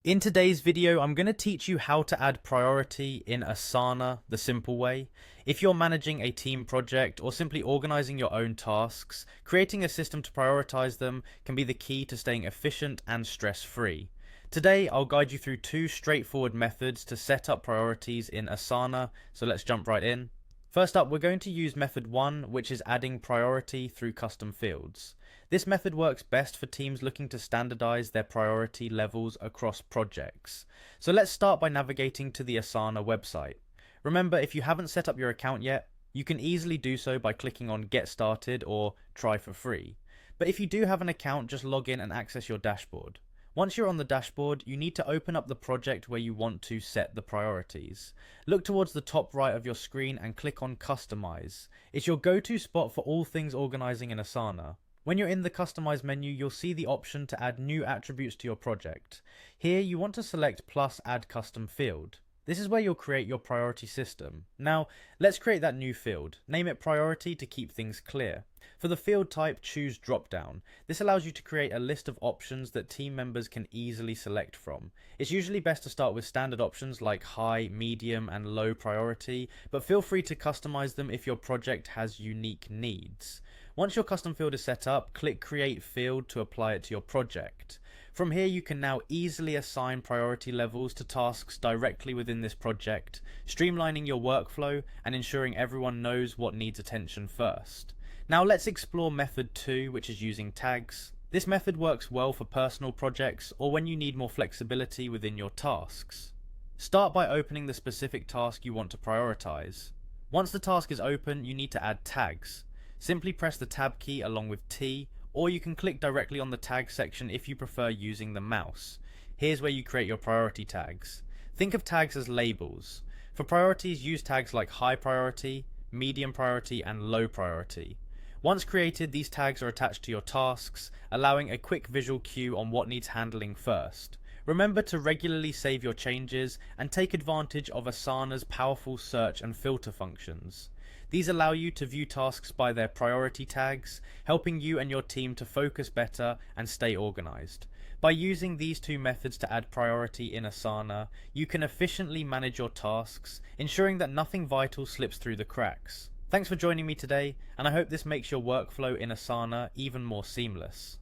In today's video, I'm going to teach you how to add priority in Asana the simple way. If you're managing a team project or simply organizing your own tasks, creating a system to prioritize them can be the key to staying efficient and stress-free. Today, I'll guide you through two straightforward methods to set up priorities in Asana, so let's jump right in. First up, we're going to use method 1, which is adding priority through custom fields. This method works best for teams looking to standardize their priority levels across projects. So let's start by navigating to the Asana website. Remember, if you haven't set up your account yet, you can easily do so by clicking on Get Started or Try for Free. But if you do have an account, just log in and access your dashboard. Once you're on the dashboard, you need to open up the project where you want to set the priorities. Look towards the top right of your screen and click on Customize. It's your go-to spot for all things organizing in Asana. When you're in the Customize menu, you'll see the option to add new attributes to your project. Here, you want to select plus Add Custom Field. This is where you'll create your priority system. Now, let's create that new field. Name it Priority to keep things clear. For the field type, choose Dropdown. This allows you to create a list of options that team members can easily select from. It's usually best to start with standard options like high, medium, and low priority, but feel free to customize them if your project has unique needs. Once your custom field is set up, click Create Field to apply it to your project. From here, you can now easily assign priority levels to tasks directly within this project, streamlining your workflow and ensuring everyone knows what needs attention first. Now let's explore method 2, which is using tags. This method works well for personal projects or when you need more flexibility within your tasks. Start by opening the specific task you want to prioritize. Once the task is open, you need to add tags. Simply press the tab key along with T, or you can click directly on the tag section if you prefer using the mouse. Here's where you create your priority tags. Think of tags as labels. For priorities, use tags like high priority, medium priority, and low priority. Once created, these tags are attached to your tasks, allowing a quick visual cue on what needs handling first. Remember to regularly save your changes and take advantage of Asana's powerful search and filter functions. These allow you to view tasks by their priority tags, helping you and your team to focus better and stay organized. By using these two methods to add priority in Asana, you can efficiently manage your tasks, ensuring that nothing vital slips through the cracks. Thanks for joining me today, and I hope this makes your workflow in Asana even more seamless.